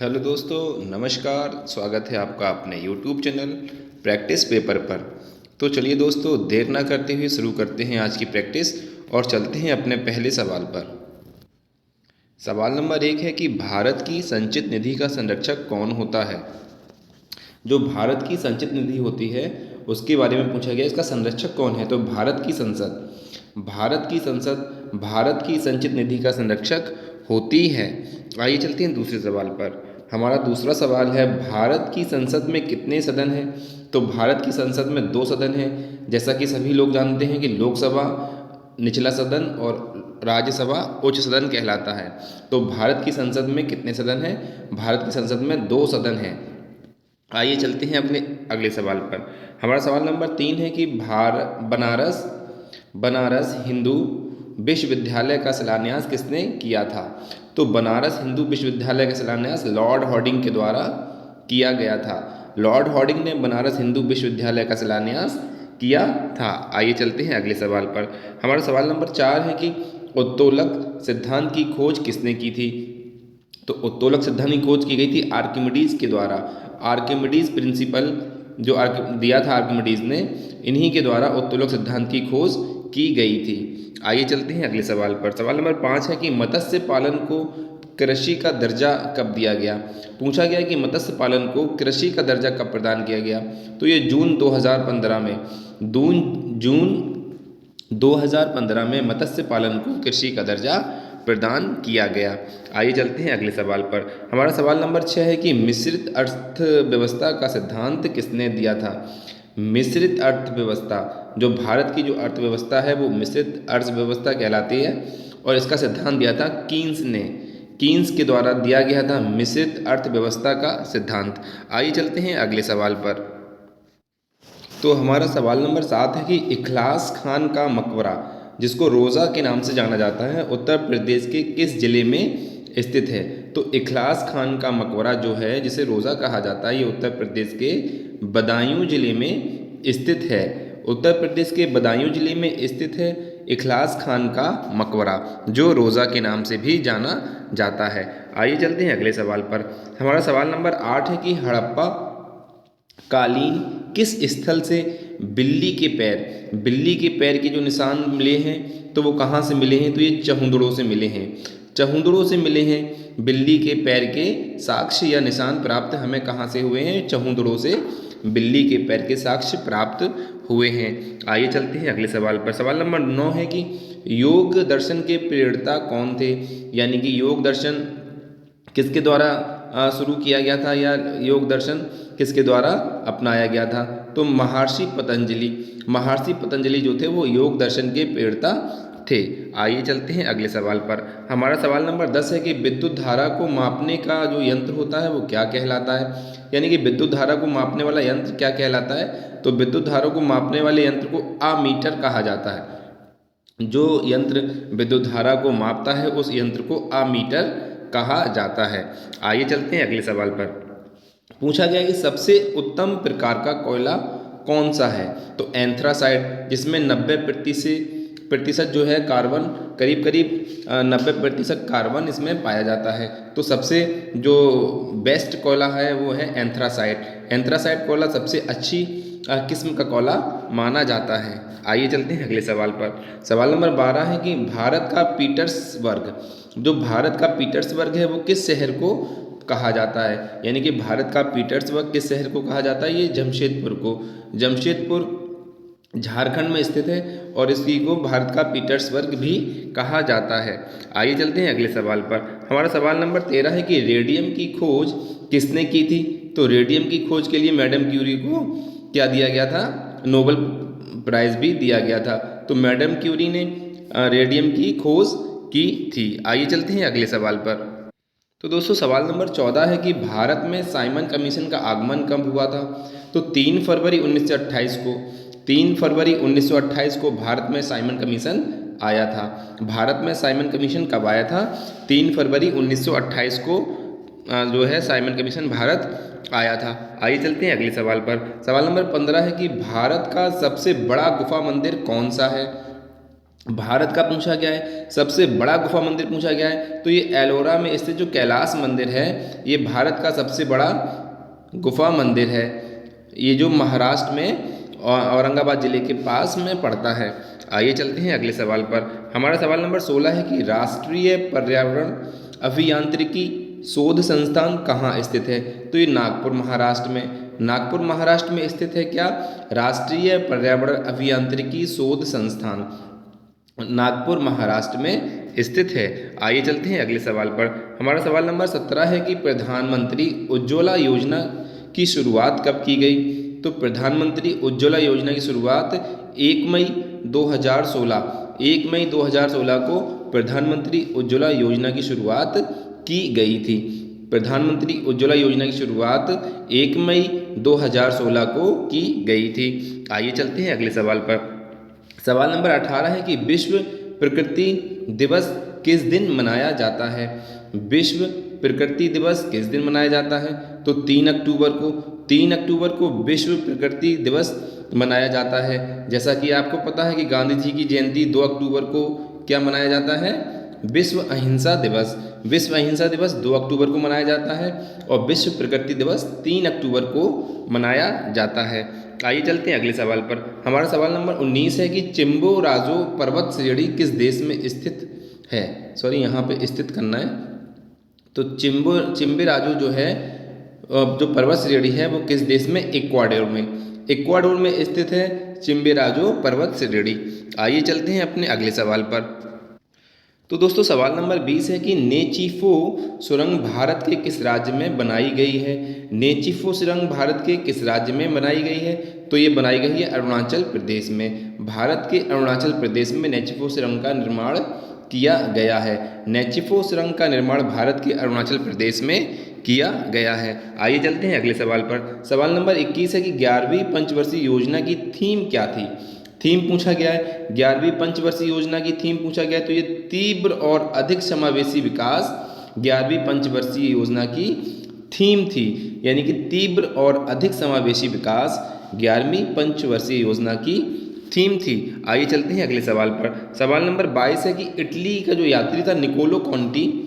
Hello दोस्तों, नमस्कार। स्वागत है आपका अपने यूट्यूब चैनल प्रैक्टिस पेपर पर। तो चलिए दोस्तों, देर ना करते हुए शुरू करते हैं आज की प्रैक्टिस और चलते हैं अपने पहले सवाल पर। सवाल नंबर 1 है कि भारत की संचित निधि का संरक्षक कौन होता है। जो भारत की संचित निधि होती है उसके बारे में पूछा गया, इसका संरक्षक कौन है। तो भारत की संचित निधि का संरक्षक होती है। आइए चलते हैं दूसरे सवाल पर। हमारा दूसरा सवाल है, भारत की संसद में कितने सदन हैं। तो भारत की संसद में 2 सदन हैं। जैसा कि सभी लोग जानते हैं कि लोकसभा निचला सदन और राज्यसभा उच्च सदन कहलाता है। तो भारत की संसद में कितने सदन हैं। भारत की संसद में 2 सदन हैं। आइए चलते हैं अपने अगले सवाल पर। हमारा सवाल नंबर 3 है कि बनारस हिंदू विश्वविद्यालय का शिलान्यास किसने किया था। तो बनारस हिंदू विश्वविद्यालय का शिलान्यास लॉर्ड हॉर्डिंग के द्वारा किया गया था। लॉर्ड हॉर्डिंग ने बनारस हिंदू विश्वविद्यालय का शिलान्यास किया था। आइए चलते हैं अगले सवाल पर। हमारा सवाल नंबर 4 है कि उत्तोलक सिद्धांत की खोज किसने की थी। तो उत्तोलक सिद्धांत की खोज की गई थी आर्किमिडीज के द्वारा। आर्किमिडीज प्रिंसिपल जो दिया था आर्किमिडीज ने, इन्हीं के द्वारा उत्तोलक सिद्धांत की खोज की गई थी। आइए चलते हैं अगले सवाल पर। सवाल नंबर 5 है कि मत्स्य पालन को कृषि का दर्जा कब दिया गया। पूछा गया कि मत्स्य पालन को कृषि का दर्जा कब प्रदान किया गया। तो ये जून 2015 में जून 2015 में मत्स्य पालन को कृषि का दर्जा प्रदान किया गया। आइए चलते हैं अगले सवाल पर। हमारा सवाल नंबर 6 है कि मिश्रित अर्थव्यवस्था का सिद्धांत किसने दिया था। मिश्रित अर्थव्यवस्था, जो भारत की जो अर्थव्यवस्था है वो मिश्रित अर्थव्यवस्था कहलाती है और इसका सिद्धांत दिया था कीन्स के द्वारा दिया गया था मिश्रित अर्थव्यवस्था का सिद्धांत। आइए चलते हैं अगले सवाल पर। तो हमारा सवाल नंबर 7 है कि इखलास खान का मकबरा, जिसको रोज़ा के नाम से जाना जाता है, उत्तर प्रदेश के किस जिले में स्थित है। तो इखलास खान का मकबरा जो है, जिसे रोज़ा कहा जाता है, ये उत्तर प्रदेश के बदायूं जिले में स्थित है। उत्तर प्रदेश के बदायूं जिले में स्थित है इखलास खान का मकबरा, जो रोज़ा के नाम से भी जाना जाता है। आइए चलते हैं अगले सवाल पर। हमारा सवाल नंबर 8 है कि हड़प्पा कालीन किस स्थल से बिल्ली के पैर के जो निशान मिले हैं, तो वो कहाँ से मिले हैं। तो ये चहुंदड़ों से मिले हैं। बिल्ली के पैर के साक्ष्य या निशान प्राप्त हमें कहाँ से हुए हैं। चहुंदड़ों से बिल्ली के पैर के साक्ष्य प्राप्त हुए हैं। आइए चलते हैं अगले सवाल पर। सवाल नंबर 9 है कि योग दर्शन के प्रेरता कौन थे। यानी कि योग दर्शन किसके द्वारा शुरू किया गया था, या योग दर्शन किसके द्वारा अपनाया गया था। तो महर्षि पतंजलि जो थे वो योग दर्शन के प्रेरता थे। आइए चलते हैं अगले सवाल पर। हमारा सवाल नंबर 10 है कि विद्युत धारा को मापने का जो यंत्र होता है वो क्या कहलाता है। यानी कि विद्युत धारा को मापने वाला यंत्र क्या कहलाता है। तो विद्युत धारा को मापने वाले यंत्र को अमीटर कहा जाता है। जो यंत्र विद्युत धारा को मापता है उस यंत्र को अमीटर कहा जाता है। आइए चलते हैं अगले सवाल पर। पूछा गया कि सबसे उत्तम प्रकार का कोयला कौन सा है। तो एंथ्रासाइट, जिसमें 90% जो है कार्बन, करीब 90% कार्बन इसमें पाया जाता है। तो सबसे जो बेस्ट कोयला है वो है एंथ्रासाइट कोयला सबसे अच्छी किस्म का कोयला माना जाता है। आइए चलते हैं अगले सवाल पर। सवाल नंबर 12 है कि भारत का पीटर्सबर्ग है वो किस शहर को कहा जाता है। यानी कि भारत का पीटर्सबर्ग किस शहर को कहा जाता है। ये जमशेदपुर झारखंड में स्थित है और इसी को भारत का पीटर्सबर्ग भी कहा जाता है। आइए चलते हैं अगले सवाल पर। हमारा सवाल नंबर 13 है कि रेडियम की खोज किसने की थी। तो रेडियम की खोज के लिए मैडम क्यूरी को क्या दिया गया था, नोबेल प्राइज भी दिया गया था। तो मैडम क्यूरी ने रेडियम की खोज की थी। आइए चलते हैं अगले सवाल पर। तो दोस्तों सवाल नंबर 14 है कि भारत में साइमन कमीशन का आगमन कब हुआ था। तो 3 फरवरी 1928 को भारत में साइमन कमीशन आया था। भारत में साइमन कमीशन कब आया था। 3 फरवरी 1928 को जो है साइमन कमीशन भारत आया था। आइए चलते हैं अगले सवाल पर। सवाल नंबर 15 है कि भारत का सबसे बड़ा गुफा मंदिर कौन सा है। भारत का पूछा गया है। सबसे बड़ा गुफा मंदिर पूछा गया है, तो ये एलोरा में स्थित जो कैलाश मंदिर है ये भारत का सबसे बड़ा गुफा मंदिर है। ये जो महाराष्ट्र में औरंगाबाद जिले के पास में पड़ता है। आइए चलते हैं अगले सवाल पर। हमारा सवाल नंबर 16 है कि राष्ट्रीय पर्यावरण अभियांत्रिकी शोध संस्थान कहाँ स्थित है? तो ये नागपुर महाराष्ट्र में, नागपुर महाराष्ट्र में स्थित है क्या? राष्ट्रीय पर्यावरण अभियांत्रिकी शोध संस्थान नागपुर महाराष्ट्र में स्थित है। आइए चलते हैं अगले सवाल पर। हमारा सवाल नंबर 17 है कि प्रधानमंत्री उज्ज्वला योजना की शुरुआत कब की गई? तो प्रधानमंत्री उज्ज्वला योजना की शुरुआत 1 मई 2016 को प्रधानमंत्री उज्ज्वला योजना की शुरुआत की गई थी। प्रधानमंत्री उज्ज्वला योजना की शुरुआत 1 मई 2016 को की गई थी। आइए चलते हैं अगले सवाल पर। सवाल नंबर 18 है कि विश्व प्रकृति दिवस किस दिन मनाया जाता है? विश्व प्रकृति दिवस किस दिन मनाया जाता है? तो 3 अक्टूबर को। 3 अक्टूबर को विश्व प्रकृति दिवस मनाया जाता है। जैसा कि आपको पता है कि गांधी जी की जयंती 2 अक्टूबर को क्या मनाया जाता है? विश्व अहिंसा दिवस। विश्व अहिंसा दिवस 2 अक्टूबर को मनाया जाता है और विश्व प्रकृति दिवस 3 अक्टूबर को मनाया जाता है। आइए चलते हैं अगले सवाल पर। हमारा सवाल नंबर 19 है कि चिम्बोराजो पर्वत श्रेणी किस देश में स्थित है? सॉरी, यहाँ पे स्थित करना है। तो चिम्बोराजो जो है जो पर्वत श्रेणी है वो किस देश में? इक्वाडोर में। इक्वाडोर में स्थित है चिम्बोराजो पर्वत श्रेणी। आइए चलते हैं अपने अगले सवाल पर। तो दोस्तों सवाल नंबर 20 है कि नेचीफो सुरंग भारत के किस राज्य में बनाई गई है? नेचीफो सुरंग भारत के किस राज्य में बनाई गई है? तो ये बनाई गई है अरुणाचल प्रदेश में। भारत के अरुणाचल प्रदेश में नेचीफो सुरंग का निर्माण किया गया है। नेचीफो सुरंग का निर्माण भारत के अरुणाचल प्रदेश में किया गया है। आइए चलते हैं अगले सवाल पर। सवाल नंबर 21 है कि 11वीं पंचवर्षीय योजना की थीम क्या थी? थीम पूछा गया है। 11वीं पंचवर्षीय योजना की थीम पूछा गया है, तो ये तीव्र और अधिक समावेशी विकास 11वीं पंचवर्षीय योजना की थीम थी। यानी कि तीव्र और अधिक समावेशी विकास 11वीं पंचवर्षीय योजना की थीम थी। आइए चलते हैं अगले सवाल पर। सवाल नंबर 22 है कि इटली का जो यात्री था निकोलो कॉन्टी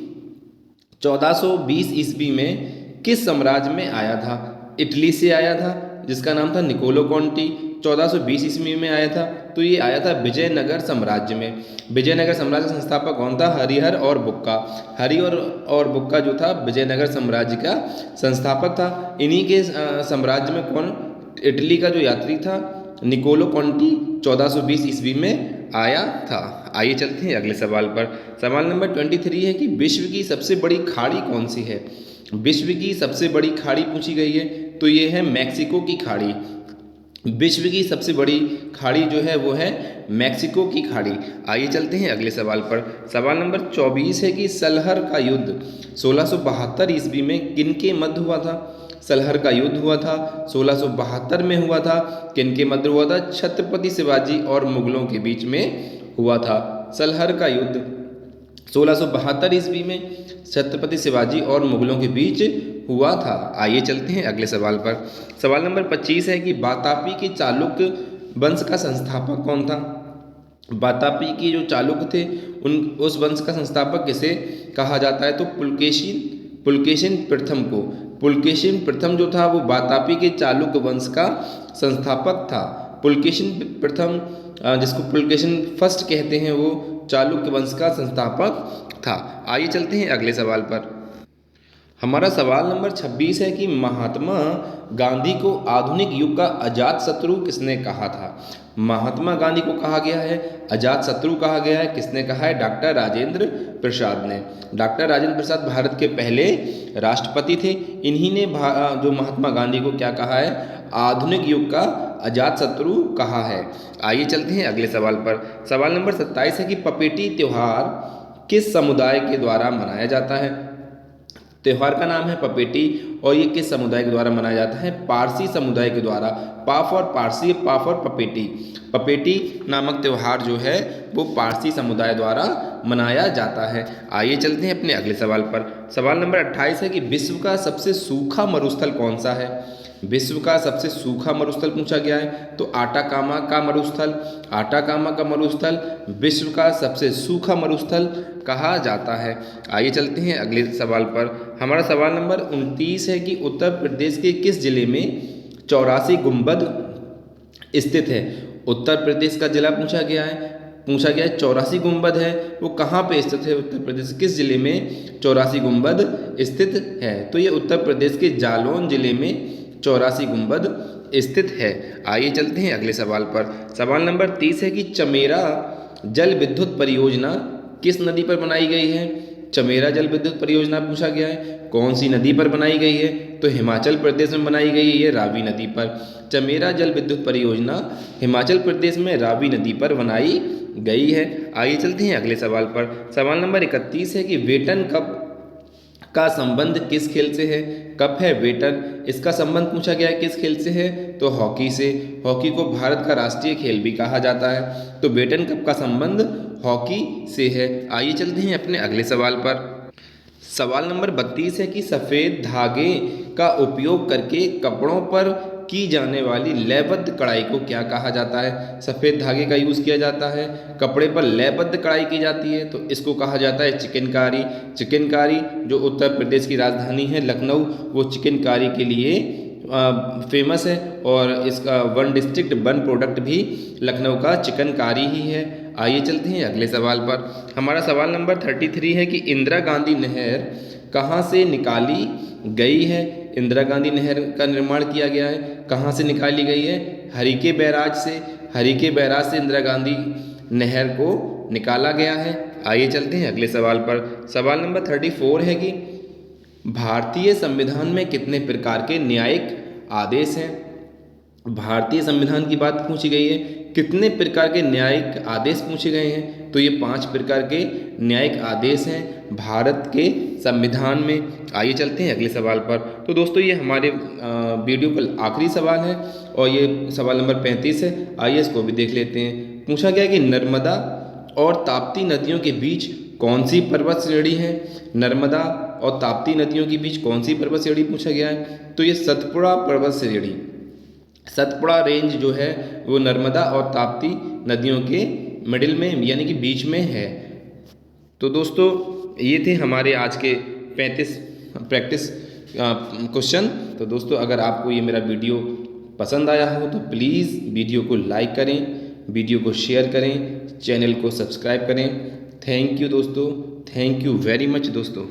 1420 ईस्वी में किस साम्राज्य में आया था? इटली से आया था जिसका नाम था निकोलो कॉन्टी। 1420 ईस्वी में आया था, तो ये आया था विजयनगर साम्राज्य में। विजयनगर साम्राज्य का संस्थापक कौन था? हरिहर और बुक्का। हरिहर और बुक्का जो था विजयनगर साम्राज्य का संस्थापक था। इन्हीं के साम्राज्य में कौन? इटली का जो यात्री था निकोलो कॉन्टी 1420 ईस्वी में आया था। आइए चलते हैं अगले सवाल पर। सवाल नंबर 23 है कि विश्व की सबसे बड़ी खाड़ी कौन सी है? विश्व की सबसे बड़ी खाड़ी पूछी गई है, तो ये है मैक्सिको की खाड़ी। विश्व की सबसे बड़ी खाड़ी जो है वो है मैक्सिको की खाड़ी। आइए चलते हैं अगले सवाल पर। सवाल नंबर 24 है कि सलहर का युद्ध 1672 ईस्वी में किनके मध्य हुआ था? सलहर का युद्ध हुआ था 1672 में हुआ था। किनके मध्य हुआ था? छत्रपति शिवाजी और मुगलों के बीच में हुआ था। सलहर का युद्ध 1672 ईस्वी में छत्रपति शिवाजी और मुगलों के बीच हुआ था। आइए चलते हैं अगले सवाल पर। सवाल नंबर 25 है कि वातापी के चालुक्य वंश का संस्थापक कौन था? वातापी के जो चालुक्य थे उस वंश का संस्थापक किसे कहा जाता है? तो पुलकेशिन प्रथम को। पुलकेशिन प्रथम जो था वो वातापी के चालुक्य वंश का संस्थापक था। पुलकेशिन प्रथम, जिसको पुलकेशिन फर्स्ट कहते हैं, वो चालुक्य वंश का संस्थापक था। आइए चलते हैं अगले सवाल पर। हमारा सवाल नंबर 26 है कि महात्मा गांधी को आधुनिक युग का अजात शत्रु किसने कहा था? महात्मा गांधी को कहा गया है अजात शत्रु कहा गया है। किसने कहा है? डॉक्टर राजेंद्र प्रसाद ने। डॉक्टर राजेंद्र प्रसाद भारत के पहले राष्ट्रपति थे। इन्हीं ने जो महात्मा गांधी को क्या कहा है? आधुनिक युग का अजात शत्रु कहा है। आइए चलते हैं अगले सवाल पर। सवाल नंबर 27 है कि पपेटी त्योहार किस समुदाय के द्वारा मनाया जाता है? त्योहार का नाम है पपेटी और ये किस समुदाय के द्वारा मनाया जाता है? पारसी समुदाय के द्वारा। पा फॉर पारसी, पा फॉर पपेटी। पपेटी नामक त्यौहार जो है वो पारसी समुदाय द्वारा मनाया जाता है। आइए चलते हैं अपने अगले सवाल पर। सवाल नंबर 28 है कि विश्व का सबसे सूखा मरुस्थल कौन सा है? विश्व का सबसे सूखा मरुस्थल पूछा गया है। तो आटाकामा का मरुस्थल, आटाकामा का मरुस्थल विश्व का सबसे सूखा मरुस्थल कहा जाता है। आइए चलते हैं अगले सवाल पर। हमारा सवाल नंबर 29 है कि उत्तर प्रदेश के किस जिले में 84 गुंबद स्थित है? उत्तर प्रदेश का जिला पूछा गया है। 84 गुंबद है, वो कहाँ पे स्थित है? उत्तर प्रदेश किस जिले में 84 गुंबद स्थित है? तो ये उत्तर प्रदेश के जालौन जिले में 84 गुंबद स्थित है। आइए चलते हैं अगले सवाल पर। सवाल नंबर 30 है कि चमेरा जल विद्युत परियोजना किस नदी पर बनाई गई है? चमेरा जल विद्युत परियोजना पूछा गया है। कौन सी नदी पर बनाई गई है? तो हिमाचल प्रदेश में बनाई गई है, ये रावी नदी पर। चमेरा जल विद्युत परियोजना हिमाचल प्रदेश में रावी नदी पर बनाई गई है। आइए चलते हैं अगले सवाल पर। सवाल नंबर 31 है कि वेटन कप का संबंध किस खेल से है? कप है वेटन, इसका संबंध पूछा गया है किस खेल से है? तो हॉकी से। हॉकी को भारत का राष्ट्रीय खेल भी कहा जाता है। तो वेटन कप का संबंध हॉकी से है। आइए चलते हैं अपने अगले सवाल पर। सवाल नंबर 32 है कि सफ़ेद धागे का उपयोग करके कपड़ों पर की जाने वाली लयबद्ध कढ़ाई को क्या कहा जाता है? सफ़ेद धागे का यूज़ किया जाता है, कपड़े पर लयबद्ध कढ़ाई की जाती है, तो इसको कहा जाता है चिकनकारी। चिकनकारी जो उत्तर प्रदेश की राजधानी है लखनऊ, वो चिकनकारी के लिए फेमस है और इसका वन डिस्ट्रिक्ट वन प्रोडक्ट भी लखनऊ का चिकनकारी ही है। आइए चलते हैं अगले सवाल पर। हमारा सवाल नंबर 33 है कि इंदिरा गांधी नहर कहाँ से निकाली गई है? इंदिरा गांधी नहर का निर्माण किया गया है, कहाँ से निकाली गई है? हरिके बैराज से। हरिके बैराज से इंदिरा गांधी नहर को निकाला गया है। आइए चलते हैं अगले सवाल पर। सवाल नंबर 34 है कि भारतीय संविधान में कितने प्रकार के न्यायिक आदेश हैं? भारतीय संविधान की बात पूछी गई है, कितने प्रकार के न्यायिक आदेश पूछे गए हैं? तो ये 5 प्रकार के न्यायिक आदेश हैं भारत के संविधान में। आइए चलते हैं अगले सवाल पर। तो दोस्तों ये हमारे वीडियो का आखिरी सवाल है और ये सवाल नंबर 35 है। आइए इसको भी देख लेते हैं। पूछा गया कि नर्मदा और ताप्ती नदियों के बीच कौन सी पर्वत श्रेणी है? नर्मदा और ताप्ती नदियों के बीच कौन सी पर्वत श्रेणी पूछा गया है? तो ये सतपुड़ा पर्वत श्रेणी, सतपुड़ा रेंज जो है वो नर्मदा और ताप्ती नदियों के मिडिल में यानी कि बीच में है। तो दोस्तों ये थे हमारे आज के 35 प्रैक्टिस क्वेश्चन। तो दोस्तों अगर आपको ये मेरा वीडियो पसंद आया हो तो प्लीज़ वीडियो को लाइक करें, वीडियो को शेयर करें, चैनल को सब्सक्राइब करें। थैंक यू दोस्तों, थैंक यू वेरी मच दोस्तों।